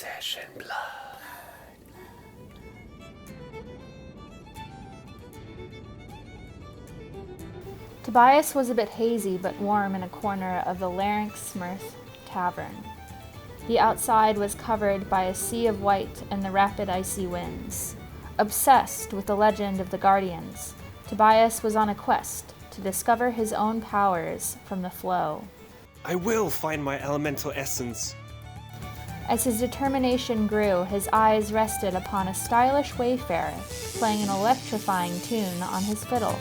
Flesh and blood. Tobias was a bit hazy but warm in a corner of the Larynx Smurf Tavern. The outside was covered by a sea of white and the rapid icy winds. Obsessed with the legend of the Guardians, Tobias was on a quest to discover his own powers from the flow. I will find my elemental essence. As his determination grew, his eyes rested upon a stylish wayfarer playing an electrifying tune on his fiddle.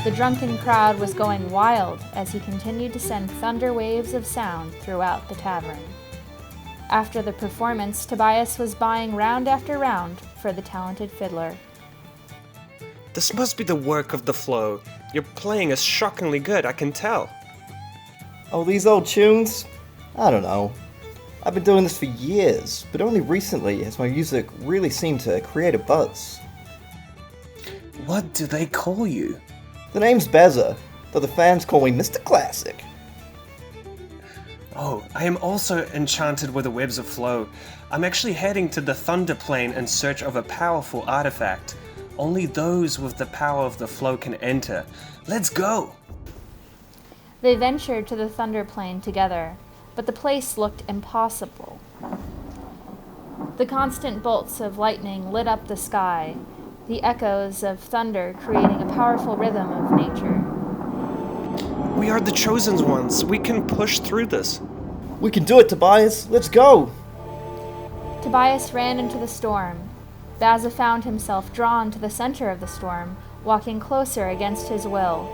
The drunken crowd was going wild as he continued to send thunder waves of sound throughout the tavern. After the performance, Tobias was buying round after round for the talented fiddler. This must be the work of the flow. Your playing is shockingly good, I can tell. Oh, these old tunes? I don't know. I've been doing this for years, but only recently has my music really seemed to create a buzz. What do they call you? The name's Bezzer, though the fans call me Mr. Classic. Oh, I am also enchanted with the webs of flow. I'm actually heading to the Thunder Plane in search of a powerful artifact. Only those with the power of the flow can enter. Let's go! They ventured to the Thunder Plane together, but the place looked impossible. The constant bolts of lightning lit up the sky, the echoes of thunder creating a powerful rhythm of nature. We are the chosen ones. We can push through this. We can do it, Tobias. Let's go! Tobias ran into the storm. Bazza found himself drawn to the center of the storm, walking closer against his will.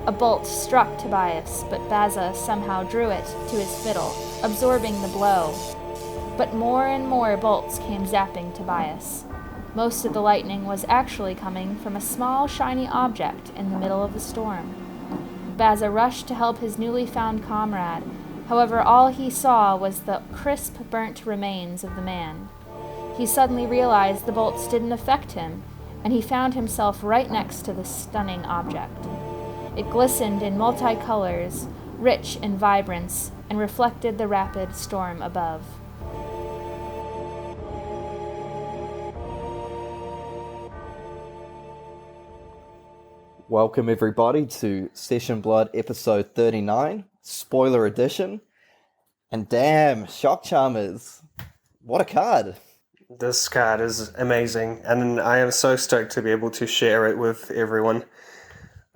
A bolt struck Tobias, but Bazza somehow drew it to his fiddle, absorbing the blow. But more and more bolts came zapping Tobias. Most of the lightning was actually coming from a small, shiny object in the middle of the storm. Bazza rushed to help his newly found comrade. However, all he saw was the crisp, burnt remains of the man. He suddenly realized the bolts didn't affect him, and he found himself right next to the stunning object. It glistened in multicolors, rich in vibrance, and reflected the rapid storm above. Welcome everybody to Session Blood episode 39, spoiler edition. And damn, Shock Charmers, what a card. This card is amazing, and I am so stoked to be able to share it with everyone.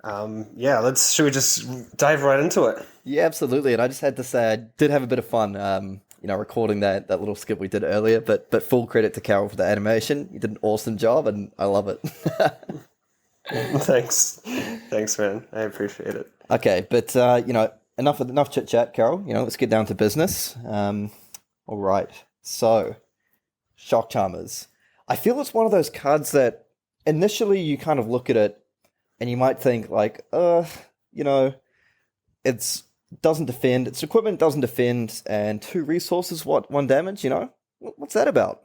Should we just dive right into it? Yeah, absolutely. And I just had to say I did have a bit of fun, recording that little skit we did earlier, but full credit to Carol for the animation. You did an awesome job, and I love it. Thanks, man. I appreciate it. Okay, but enough chit chat, Carol. Let's get down to business. All right. So, Shock Charmers. I feel it's one of those cards that initially you kind of look at it and you might think like, it doesn't defend. Its equipment doesn't defend, and 2 resources, 1 damage. What's that about?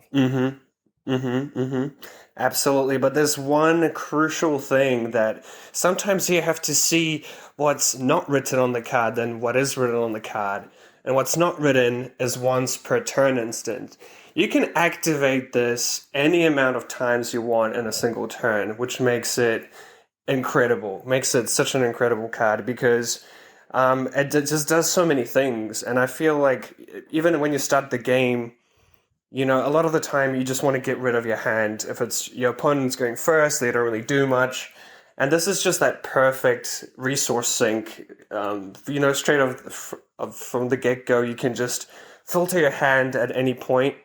Absolutely, but there's one crucial thing that sometimes you have to see what's not written on the card than what is written on the card. And what's not written is once per turn instant. You can activate this any amount of times you want in a single turn, which makes it incredible. Makes it such an incredible card because it just does so many things. And I feel like even when you start the game, a lot of the time you just want to get rid of your hand. If it's your opponent's going first, they don't really do much. And this is just that perfect resource sink. Straight off from the get-go, you can just filter your hand at any point.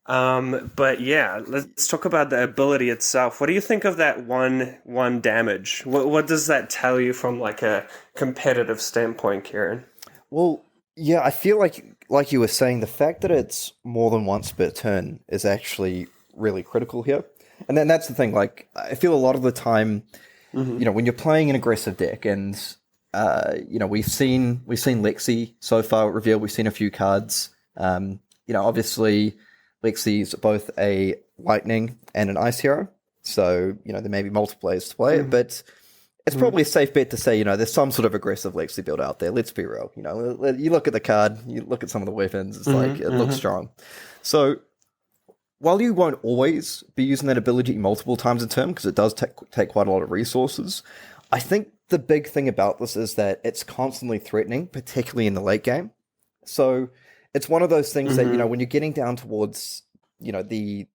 But yeah, let's talk about the ability itself. What do you think of that one damage? What does that tell you from like a competitive standpoint, Kieran? Well, yeah, I feel like you were saying, the fact that it's more than once per turn is actually really critical here. And then that's the thing, like, I feel a lot of the time, when you're playing an aggressive deck, and, we've seen Lexi so far revealed, we've seen a few cards. Obviously, Lexi's both a lightning and an ice hero, so, there may be multiple ways to play it, but it's probably a safe bet to say, there's some sort of aggressive Lexi build out there. Let's be real. You look at the card, you look at some of the weapons, it's like, it looks strong. So, while you won't always be using that ability multiple times a turn, because it does take quite a lot of resources, I think the big thing about this is that it's constantly threatening, particularly in the late game. So, it's one of those things that, when you're getting down towards, it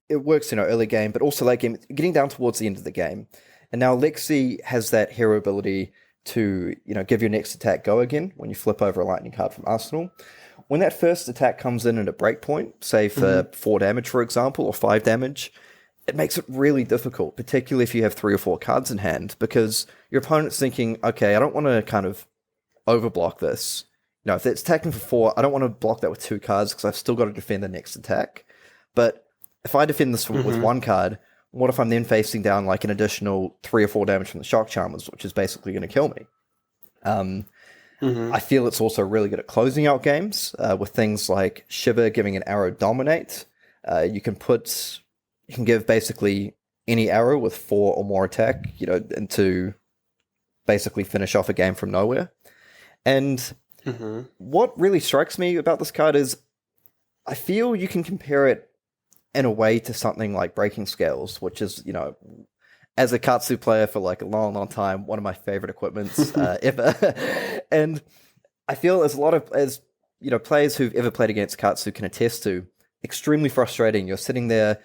works, early game, but also late game, getting down towards the end of the game. And now Lexi has that hero ability to, give your next attack go again when you flip over a lightning card from Arsenal. When that first attack comes in at a breakpoint, say for 4 damage, for example, or 5 damage, it makes it really difficult, particularly if you have 3 or 4 cards in hand, because your opponent's thinking, okay, I don't want to kind of overblock this. If it's attacking for 4, I don't want to block that with 2 cards because I've still got to defend the next attack. But if I defend this with 1 card, what if I'm then facing down like an additional 3 or 4 damage from the Shock Charmers, which is basically going to kill me? I feel it's also really good at closing out games with things like Shiver giving an arrow dominate. You can give basically any arrow with 4 or more attack, and to basically finish off a game from nowhere. And what really strikes me about this card is I feel you can compare it in a way to something like Breaking Scales, which is, as a Katsu player for like a long, long time, one of my favorite equipments ever. And I feel as players who've ever played against Katsu can attest to, extremely frustrating. You're sitting there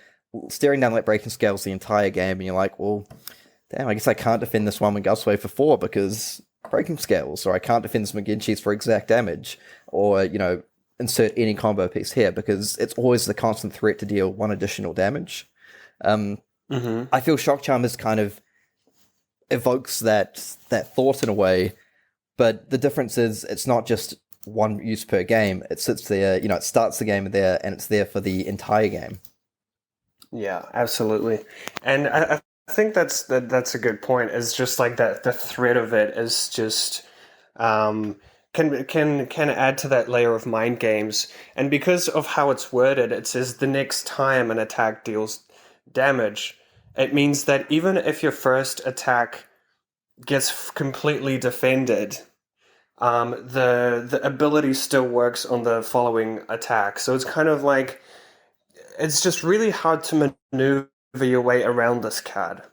staring down like Breaking Scales the entire game, and you're like, well, damn, I guess I can't defend this one with Gustwave for 4 because Breaking Scales, or I can't defend this McGinchys for exact damage, or, insert any combo piece here because it's always the constant threat to deal 1 additional damage. I feel Shock Charmers kind of evokes that thought in a way, but the difference is it's not just 1 use per game. It sits there, it starts the game there, and it's there for the entire game. Yeah, absolutely. And I think that's a good point. It's just like that the threat of it is just can add to that layer of mind games. And because of how it's worded, it says the next time an attack deals damage, it means that even if your first attack gets completely defended, the ability still works on the following attack. So it's kind of like, it's just really hard to maneuver your way around this card.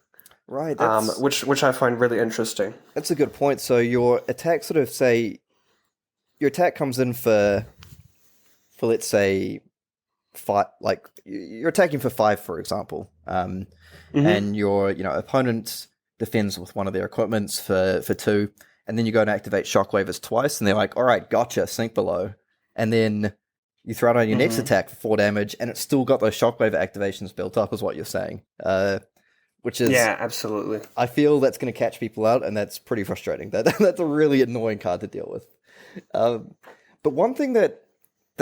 Right. Which I find really interesting. That's a good point. So your attack your attack comes in for let's say 5, like you're attacking for 5, for example. And your opponent defends with one of their equipments for 2, and then you go and activate Shockwavers twice, and they're like, all right, gotcha, sink below. And then you throw it on your next attack for 4 damage, and it's still got those Shockwave activations built up, is what you're saying. Which is... Yeah, absolutely. I feel that's going to catch people out, and that's pretty frustrating. That's a really annoying card to deal with. But one thing that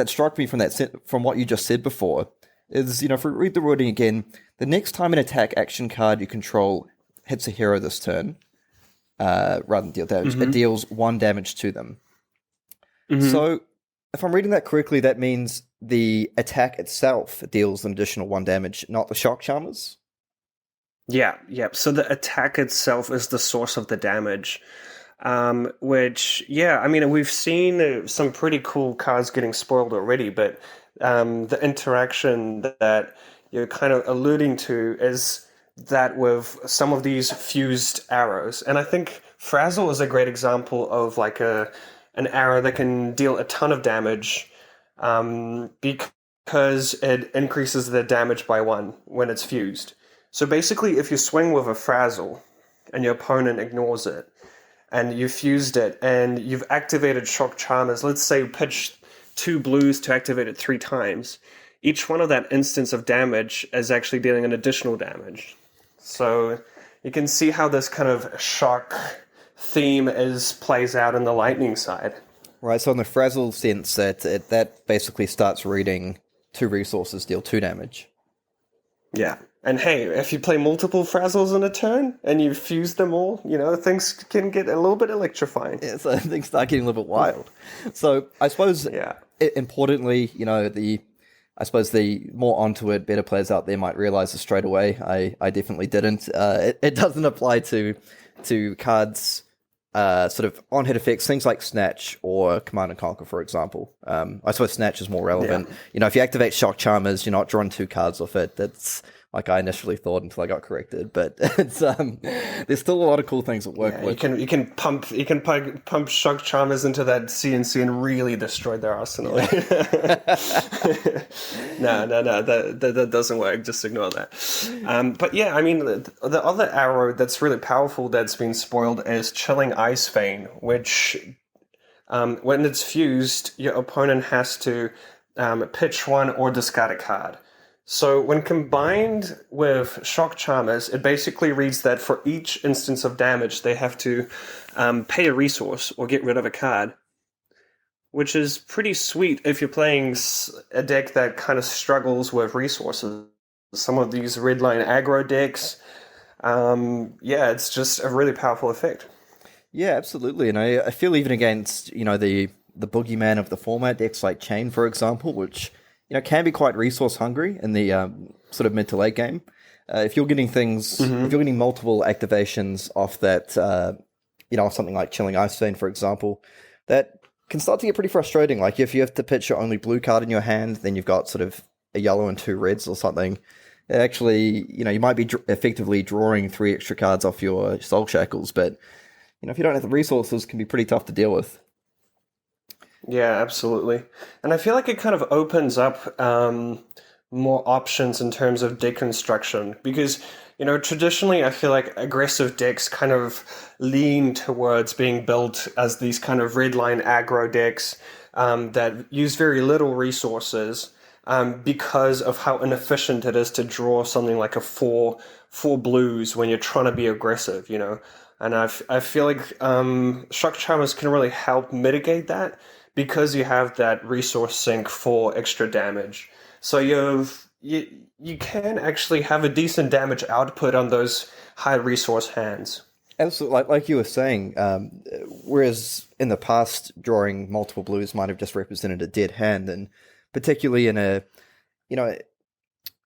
struck me from what you just said before is, if we read the wording again, the next time an attack action card you control hits a hero this turn, rather than deal damage, it deals 1 damage to them. So, if I'm reading that correctly, that means the attack itself deals an additional 1 damage, not the Shock Charmers? Yeah. So the attack itself is the source of the damage. Which, I mean, we've seen some pretty cool cards getting spoiled already, but the interaction that you're kind of alluding to is that with some of these fused arrows. And I think Frazzle is a great example of like an arrow that can deal a ton of damage because it increases the damage by 1 when it's fused. So basically, if you swing with a Frazzle and your opponent ignores it, and you fused it, and you've activated Shock Charmers, let's say you pitch 2 blues to activate it 3 times, each one of that instance of damage is actually dealing an additional damage. So you can see how this kind of shock theme plays out in the lightning side. Right, so in the Frazzle sense, that basically starts reading 2 resources deal 2 damage. Yeah. And hey, if you play multiple Frazzles in a turn and you fuse them all, things can get a little bit electrifying. Yeah, so things start getting a little bit wild. So I suppose, importantly, I suppose the more onto it, better players out there might realize this straight away. I definitely didn't. It doesn't apply to to cards sort of on-hit effects, things like Snatch or Command and Conquer, for example. I suppose Snatch is more relevant. If you activate Shock Charmers, you're not drawing 2 cards off it. That's like I initially thought until I got corrected. But it's there's still a lot of cool things that work with. You can pump Shock Charmers into that CNC and really destroy their arsenal. No, that doesn't work. Just ignore that. But yeah, I mean, the other arrow that's really powerful that's been spoiled is Chilling Ice Vein, which when it's fused, your opponent has to pitch 1 or discard a card. So when combined with Shock Charmers, it basically reads that for each instance of damage, they have to pay a resource or get rid of a card, which is pretty sweet if you're playing a deck that kind of struggles with resources. Some of these redline aggro decks, it's just a really powerful effect. Yeah, absolutely. And I feel even against, the boogeyman of the format decks like Chain, for example, which can be quite resource hungry in the sort of mid to late game. If you're getting things, if you're getting multiple activations off that, something like Chilling Ice Vein, for example, that can start to get pretty frustrating. Like if you have to pitch your only blue card in your hand, then you've got sort of a yellow and 2 reds or something. It actually, you might be effectively drawing 3 extra cards off your Soul Shackles, but if you don't have the resources, it can be pretty tough to deal with. Yeah, absolutely. And I feel like it kind of opens up more options in terms of deck construction because, traditionally I feel like aggressive decks kind of lean towards being built as these kind of redline aggro decks that use very little resources because of how inefficient it is to draw something like a four blues when you're trying to be aggressive, And I feel like Shock Charmers can really help mitigate that, because you have that resource sink for extra damage. So you can actually have a decent damage output on those high resource hands. Absolutely, like you were saying, whereas in the past, drawing multiple blues might have just represented a dead hand, and particularly in a,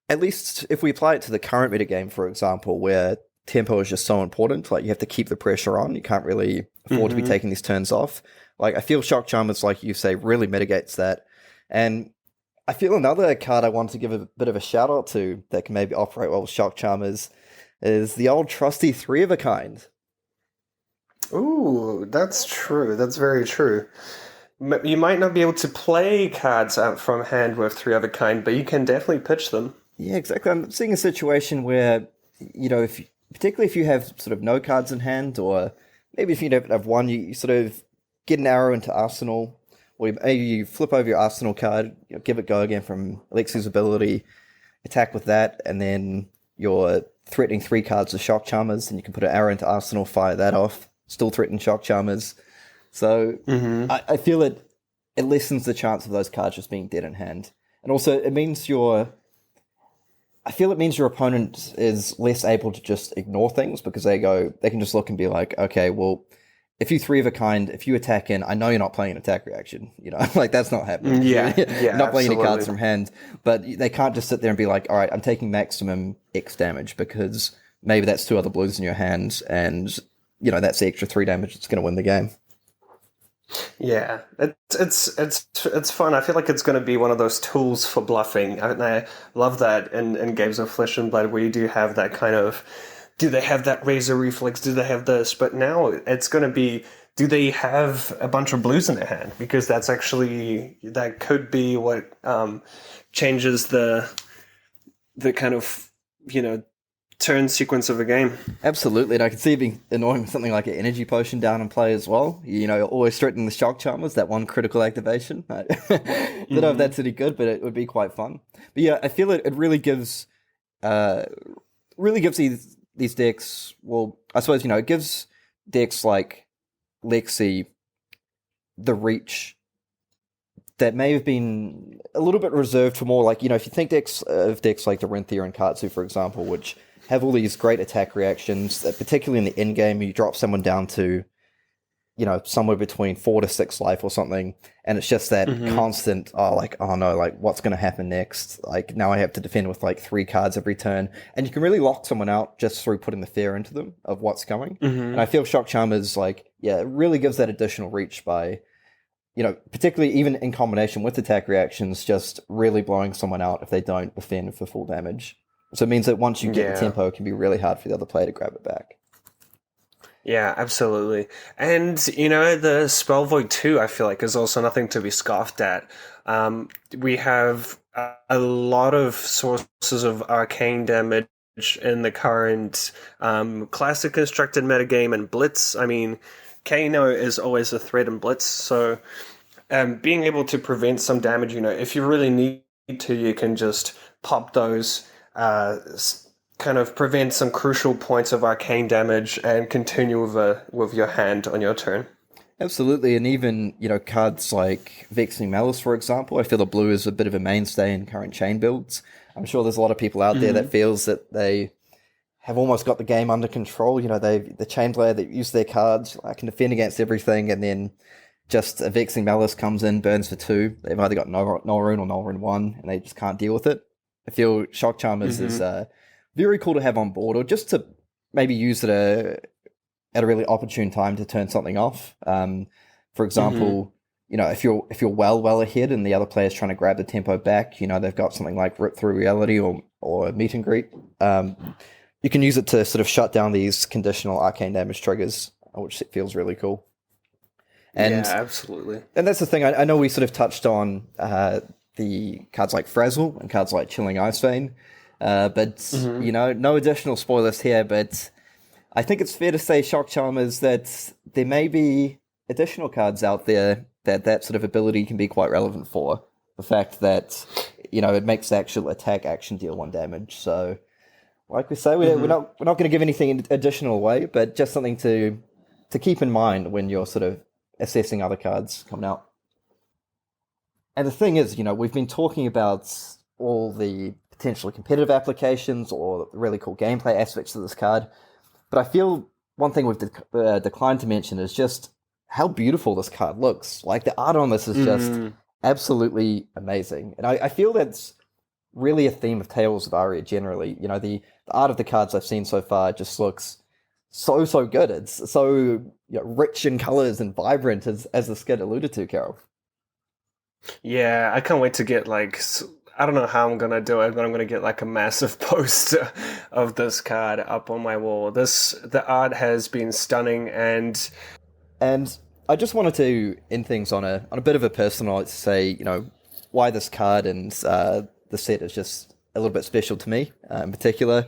at least if we apply it to the current metagame, for example, where tempo is just so important, like you have to keep the pressure on, you can't really afford to be taking these turns off. Like, I feel Shock Charmers, like you say, really mitigates that. And I feel another card I want to give a bit of a shout out to that can maybe operate well with Shock Charmers is the old trusty 3 of a kind. Ooh, that's true. That's very true. You might not be able to play cards out from hand with 3 of a kind, but you can definitely pitch them. Yeah, exactly. I'm seeing a situation where, particularly if you have sort of no cards in hand, or maybe if you don't have one, you sort of get an arrow into Arsenal, or maybe you flip over your Arsenal card, give it go again from Alexi's ability, attack with that, and then you're threatening 3 cards of Shock Charmers, and you can put an arrow into Arsenal, fire that off, still threaten Shock Charmers. So I feel it lessens the chance of those cards just being dead in hand. And also it means your opponent is less able to just ignore things, because they can just look and be like, okay, well, if you 3 of a kind, if you attack in, I know you're not playing an attack reaction. Like that's not happening. Yeah, you're not playing any cards from hand. But they can't just sit there and be like, all right, I'm taking maximum X damage because maybe that's 2 other blues in your hand, and that's the extra 3 damage that's going to win the game. Yeah, it's fun. I feel like it's going to be one of those tools for bluffing. I love that in games of Flesh and Blood, where you do have that kind of, do they have that razor reflex? Do they have this? But now it's going to be, do they have a bunch of blues in their hand? Because that could be what changes the kind of, turn sequence of a game. Absolutely, and I can see it being annoying with something like an energy potion down in play as well. Always threatening the Shock Charmers, that one critical activation. I don't know if that's any good, but it would be quite fun. But yeah, I feel it really gives these decks, well, I suppose, it gives decks like Lexi the reach that may have been a little bit reserved for more, like, if you think of decks like the Renthia and Katsu, for example, which have all these great attack reactions, that particularly in the end game, you drop someone down to, somewhere between 4 to 6 life or something, and it's just that constant, oh no, like what's going to happen next? Like now I have to defend with like 3 cards every turn, and you can really lock someone out just through putting the fear into them of what's coming. And I feel Shock Charm is it really gives that additional reach by, particularly even in combination with attack reactions, just really blowing someone out if they don't defend for full damage. So it means that once you get the tempo, it can be really hard for the other player to grab it back. Yeah, absolutely. And, the Spell Void 2, I feel like, is also nothing to be scoffed at. We have a lot of sources of arcane damage in the current classic constructed metagame and Blitz. I mean, Kano is always a threat in Blitz, so being able to prevent some damage, if you really need to, you can just pop those kind of prevent some crucial points of arcane damage and continue with your hand on your turn. Absolutely, and even, cards like Vexing Malice, for example, I feel the blue is a bit of a mainstay in current chain builds. I'm sure there's a lot of people out there that feels that they have almost got the game under control. The chain player that use their cards, can defend against everything, and then just a Vexing Malice comes in, burns for 2. They've either got Null Rune or Null Rune 1, and they just can't deal with it. I feel Shock Charmers is very cool to have on board, or just to maybe use it at a really opportune time to turn something off. For example, if you're well ahead and the other player's trying to grab the tempo back, they've got something like Rip Through Reality or Meet and Greet. You can use it to sort of shut down these conditional arcane damage triggers, which feels really cool. And, yeah, absolutely. And that's the thing. I know we sort of touched on the cards like Frazzle and cards like Chilling Ice Vein. But, no additional spoilers here, but I think it's fair to say, Shock Charmers, that there may be additional cards out there that sort of ability can be quite relevant for. The fact that, it makes the actual attack action deal 1 damage. So, like we say, we're not going to give anything additional away, but just something to keep in mind when you're sort of assessing other cards coming out. And the thing is, we've been talking about all the potentially competitive applications or really cool gameplay aspects of this card. But I feel one thing we've declined to mention is just how beautiful this card looks. Like, the art on this is just absolutely amazing. And I feel that's really a theme of Tales of Aria generally. The art of the cards I've seen so far just looks so good. It's so rich in colors and vibrant, as the skit alluded to, Carol. Yeah, I can't wait to get I don't know how I'm going to do it, but I'm going to get a massive poster of this card up on my wall. The art has been stunning, and I just wanted to end things on a bit of a personal note to say, why this card and the set is just a little bit special to me. In particular,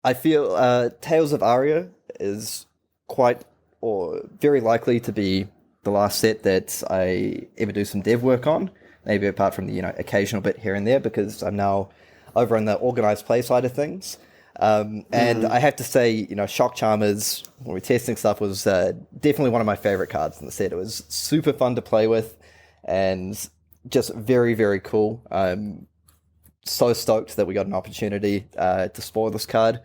I feel Tales of Aria is quite or very likely to be the last set that I ever do some dev work on. Maybe apart from the occasional bit here and there, because I'm now over on the organized play side of things. And I have to say, Shock Charmers, when we're testing stuff, was definitely one of my favorite cards in the set. It was super fun to play with and just very, very cool. I'm so stoked that we got an opportunity to spoil this card.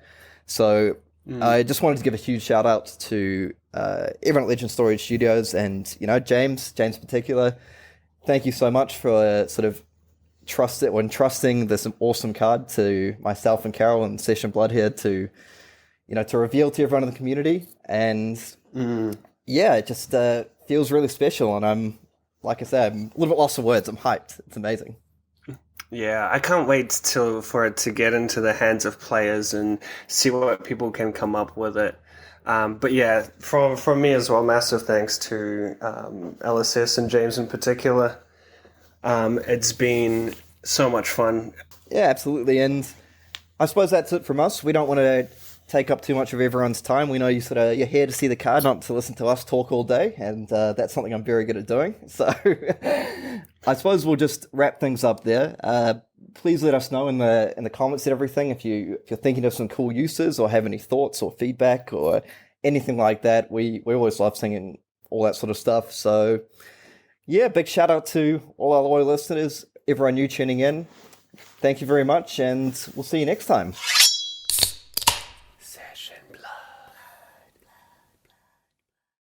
So I just wanted to give a huge shout out to everyone at Legend Storage Studios and, James in particular. Thank you so much for sort of trusting this awesome card to myself and Carol and Session Blood here to reveal to everyone in the community. And it just feels really special. And I'm, like I said, I'm a little bit lost for words. I'm hyped. It's amazing. Yeah, I can't wait for it to get into the hands of players and see what people can come up with it. But yeah, from me as well, massive thanks to LSS and James in particular. It's been so much fun. Yeah, absolutely. And I suppose that's it from us. We don't want to take up too much of everyone's time. We know you're here to see the card, not to listen to us talk all day, and that's something I'm very good at doing. So I suppose we'll just wrap things up there. Please let us know in the comments and everything if you're thinking of some cool uses or have any thoughts or feedback or anything like that. We always love seeing all that sort of stuff. So yeah, big shout out to all our loyal listeners, everyone new tuning in. Thank you very much, and we'll see you next time.